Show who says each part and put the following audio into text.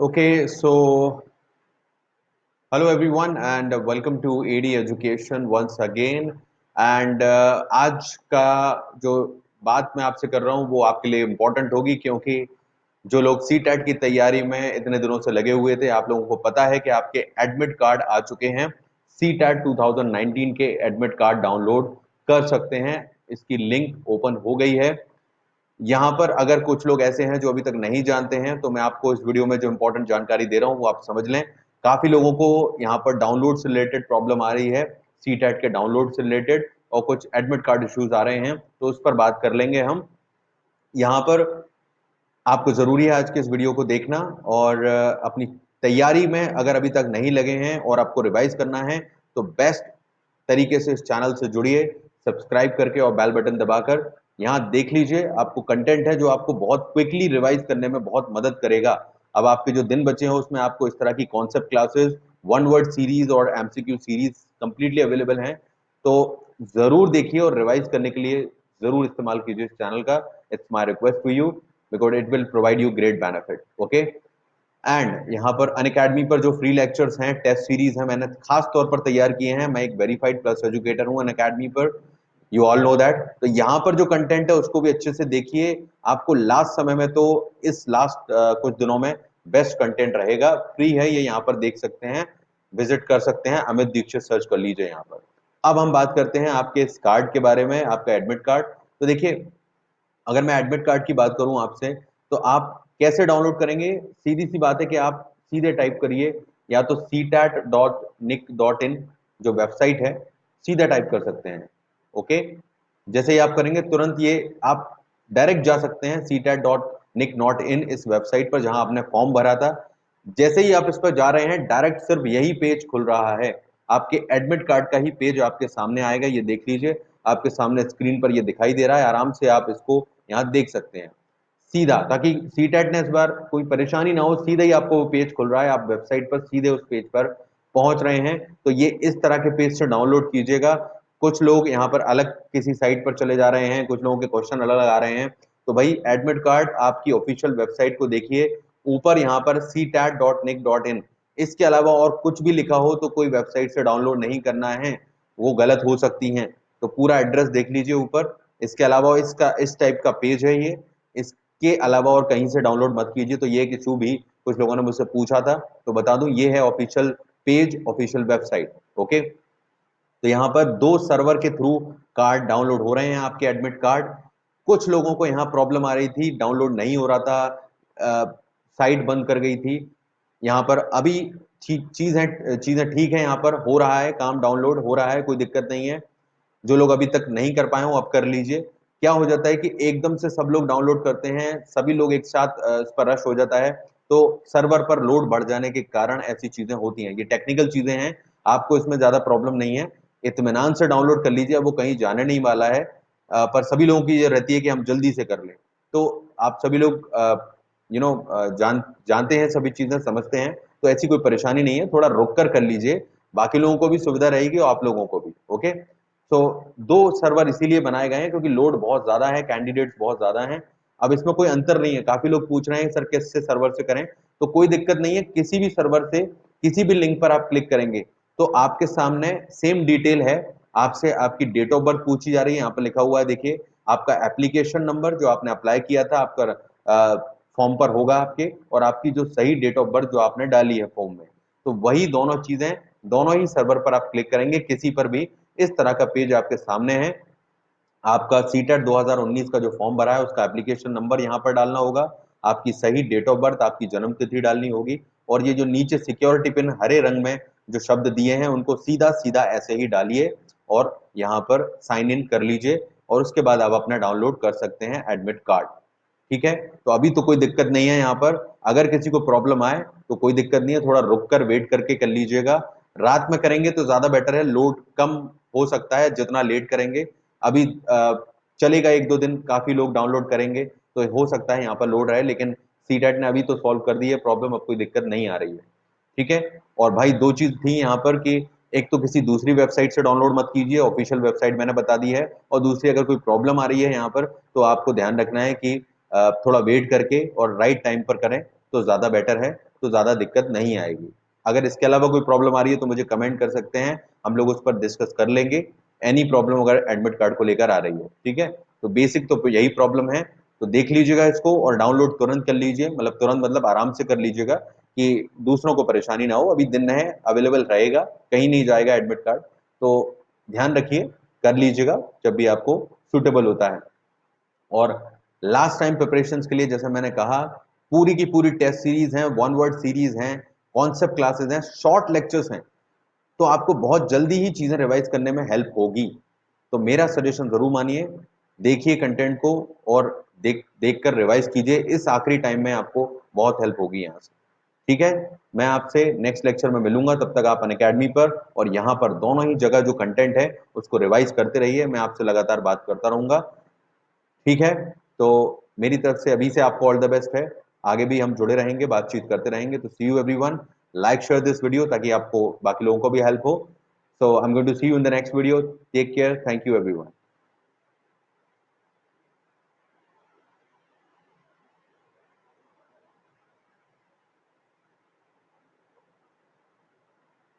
Speaker 1: Okay, so hello everyone and welcome to AD Education once again and आज का जो बात मैं आपसे कर रहा हूँ वो आपके लिए इम्पोर्टेंट होगी क्योंकि जो लोग सी टेट की तैयारी में इतने दिनों से लगे हुए थे आप लोगों को पता है कि आपके एडमिट कार्ड आ चुके हैं। सी टेट 2019 के एडमिट कार्ड डाउनलोड कर सकते हैं। इसकी लिंक ओपन हो गई है। यहाँ पर अगर कुछ लोग ऐसे हैं जो अभी तक नहीं जानते हैं तो मैं आपको इस वीडियो में जो इंपॉर्टेंट जानकारी दे रहा हूँ वो आप समझ लें। काफी लोगों को यहाँ पर डाउनलोड से रिलेटेड प्रॉब्लम आ रही है, सी टेट के डाउनलोड से रिलेटेड, और कुछ एडमिट कार्ड इश्यूज आ रहे हैं तो उस पर बात कर लेंगे हम। यहाँ पर आपको जरूरी है आज के इस वीडियो को देखना और अपनी तैयारी में अगर अभी तक नहीं लगे हैं और आपको रिवाइज करना है तो बेस्ट तरीके से इस चैनल से जुड़िए, सब्सक्राइब करके और बेल बटन दबाकर। यहाँ देख लीजिए आपको कंटेंट है जो आपको बहुत क्विकली रिवाइज करने में बहुत मदद करेगा। अब आपके जो दिन बचे हैं उसमें आपको इस तरह की concept classes, one word series और एमसीक्यू सीरीज कंप्लीटली अवेलेबल हैं, तो जरूर देखिए और रिवाइज करने के लिए जरूर इस्तेमाल कीजिए इस चैनल का। It's my request to you because it will provide you great benefit. Okay, and यहाँ पर अनअकैडमी पर जो फ्री लेक्चर्स हैं, टेस्ट सीरीज हैं, मैंने खास तौर पर तैयार किए हैं। मैं एक वेरीफाइड प्लस एजुकेटर हूँ अनअकैडमी पर, यू ऑल नो दैट। तो यहाँ पर जो कंटेंट है उसको भी अच्छे से देखिए। आपको लास्ट समय में तो इस लास्ट कुछ दिनों में बेस्ट कंटेंट रहेगा, फ्री है ये, यहाँ पर देख सकते हैं, विजिट कर सकते हैं, अमित दीक्षित सर्च कर लीजिए यहाँ पर। अब हम बात करते हैं आपके इस कार्ड के बारे में, आपका एडमिट कार्ड। तो देखिए, अगर मैं एडमिट कार्ड की बात करूं आपसे तो आप कैसे डाउनलोड करेंगे? सीधी सी बात है कि आप सीधे टाइप करिए, या तो ctat.nic.in जो वेबसाइट है, सीधा टाइप कर सकते हैं। ओके, जैसे ही आप करेंगे तुरंत ये आप डायरेक्ट जा सकते हैं ctat.nic.in इस वेबसाइट पर जहां आपने फॉर्म भरा था। जैसे ही आप इस पर जा रहे हैं डायरेक्ट सिर्फ यही पेज खुल रहा है, आपके एडमिट कार्ड का ही पेज आपके सामने आएगा। ये देख लीजिए, आपके सामने स्क्रीन पर ये दिखाई दे रहा है, आराम से आप इसको यहाँ देख सकते हैं सीधा, ताकि सी टेट ने इस बार कोई परेशानी ना हो, सीधे ही आपको वो पेज खुल रहा है, आप वेबसाइट पर सीधे उस पेज पर पहुंच रहे हैं। तो ये इस तरह के पेज से डाउनलोड कीजिएगा। कुछ लोग यहाँ पर अलग किसी साइट पर चले जा रहे हैं, कुछ लोगों के क्वेश्चन अलग आ रहे हैं, तो भाई एडमिट कार्ड आपकी ऑफिशियल वेबसाइट को देखिए, ऊपर यहाँ पर ctat.nic.in, इसके अलावा और कुछ भी लिखा हो तो कोई वेबसाइट से डाउनलोड नहीं करना है, वो गलत हो सकती हैं। तो पूरा एड्रेस देख लीजिए ऊपर। इसके अलावा इसका इस टाइप का पेज है ये, इसके अलावा और कहीं से डाउनलोड मत कीजिए। तो ये एक इशू भी कुछ लोगों ने मुझसे पूछा था, तो बता दूं ये है official page, official website. Okay, तो यहाँ पर दो सर्वर के थ्रू कार्ड डाउनलोड हो रहे हैं आपके एडमिट कार्ड। कुछ लोगों को यहाँ प्रॉब्लम आ रही थी, डाउनलोड नहीं हो रहा था, साइट बंद कर गई थी। यहाँ पर अभी चीजें ठीक है, यहाँ पर हो रहा है काम, डाउनलोड हो रहा है, कोई दिक्कत नहीं है। जो लोग अभी तक नहीं कर पाए हो अब कर लीजिए। क्या हो जाता है कि एकदम से सब लोग डाउनलोड करते हैं, सभी लोग एक साथ इस पर रश हो जाता है, तो सर्वर पर लोड बढ़ जाने के कारण ऐसी चीजें होती हैं। ये टेक्निकल चीजें हैं, आपको इसमें ज्यादा प्रॉब्लम नहीं है, इत्मीनान से डाउनलोड कर लीजिए, अब वो कहीं जाने नहीं वाला है। पर सभी लोगों की ये रहती है कि हम जल्दी से कर लें। तो आप सभी लोग जानते हैं, सभी चीजें समझते हैं, तो ऐसी कोई परेशानी नहीं है, थोड़ा रुक कर लीजिए, बाकी लोगों को भी सुविधा रहेगी और आप लोगों को भी। ओके, तो दो सर्वर इसीलिए बनाए गए हैं क्योंकि लोड बहुत ज्यादा है, कैंडिडेट्स बहुत ज्यादा हैं। अब इसमें कोई अंतर नहीं है, काफी लोग पूछ रहे हैं सर किससे सर्वर से करें, तो कोई दिक्कत नहीं है, किसी भी सर्वर से किसी भी लिंक पर आप क्लिक करेंगे तो आपके सामने सेम डिटेल है। आपसे आपकी डेट ऑफ बर्थ पूछी जा रही है, यहाँ पर लिखा हुआ है देखिए, आपका एप्लीकेशन नंबर जो आपने अप्लाई किया था आपका फॉर्म पर होगा आपके, और आपकी जो सही डेट ऑफ बर्थ जो आपने डाली है फॉर्म में, तो वही दोनों चीजें दोनों ही सर्वर पर आप क्लिक करेंगे, किसी पर भी इस तरह का पेज आपके सामने है। आपका सीटेट 2019 का जो फॉर्म भरा है उसका एप्लीकेशन नंबर यहाँ पर डालना होगा, आपकी सही डेट ऑफ बर्थ, आपकी जन्म तिथि डालनी होगी, और ये जो नीचे सिक्योरिटी पिन हरे रंग में जो शब्द दिए हैं उनको सीधा सीधा ऐसे ही डालिए और यहाँ पर साइन इन कर लीजिए, और उसके बाद आप अपना डाउनलोड कर सकते हैं एडमिट कार्ड। ठीक है, तो अभी तो कोई दिक्कत नहीं है यहाँ पर। अगर किसी को प्रॉब्लम आए तो कोई दिक्कत नहीं है, थोड़ा रुक कर वेट करके कर लीजिएगा। रात में करेंगे तो ज्यादा बेटर है, लोड कम हो सकता है जितना लेट करेंगे। अभी चलेगा, एक दो दिन काफी लोग डाउनलोड करेंगे तो हो सकता है यहाँ पर लोड रहे, लेकिन सीटेट ने अभी तो सॉल्व कर दी है प्रॉब्लम, अब कोई दिक्कत नहीं आ रही है। ठीक है, और भाई दो चीज थी यहाँ पर कि एक तो किसी दूसरी वेबसाइट से डाउनलोड मत कीजिए, ऑफिशियल वेबसाइट मैंने बता दी है, और दूसरी अगर कोई प्रॉब्लम आ रही है यहाँ पर तो आपको ध्यान रखना है कि थोड़ा वेट करके और राइट टाइम पर करें तो ज्यादा बेटर है। तो ज्यादा दिक्कत नहीं आएगी। अगर इसके अलावा कोई प्रॉब्लम आ रही है तो मुझे कमेंट कर सकते हैं, हम लोग उस पर डिस्कस कर लेंगे। एनी प्रॉब्लम अगर एडमिट कार्ड को लेकर आ रही है, ठीक है। तो बेसिक तो यही प्रॉब्लम है, तो देख लीजिएगा इसको और डाउनलोड तुरंत कर लीजिए, मतलब तुरंत मतलब आराम से कर लीजिएगा कि दूसरों को परेशानी ना हो। अभी दिन है, अवेलेबल रहेगा, कहीं नहीं जाएगा एडमिट कार्ड, तो ध्यान रखिए, कर लीजिएगा जब भी आपको सुटेबल होता है। और लास्ट टाइम प्रिपरेशन के लिए जैसे मैंने कहा, पूरी की पूरी टेस्ट सीरीज है, वन वर्ड सीरीज है, कॉन्सेप्ट क्लासेस हैं, शॉर्ट लेक्चर्स हैं, तो आपको बहुत जल्दी ही चीजें रिवाइज करने में हेल्प होगी। तो मेरा सजेशन जरूर मानिए, देखिए कंटेंट को और देख कर रिवाइज कीजिए, इस आखिरी टाइम में आपको बहुत हेल्प होगी यहाँ से। ठीक है, मैं आपसे नेक्स्ट लेक्चर में मिलूंगा, तब तक आप अनअकैडमी पर और यहाँ पर दोनों ही जगह जो कंटेंट है उसको रिवाइज करते रहिए, मैं आपसे लगातार बात करता रहूंगा। ठीक है, तो मेरी तरफ से अभी से आपको ऑल द बेस्ट है, आगे भी हम जुड़े रहेंगे, बातचीत करते रहेंगे। तो see you everyone, like share this video ताकि आपको बाकी लोगों को भी हेल्प हो। So I am going to see you in the next video, take care, thank you everyone.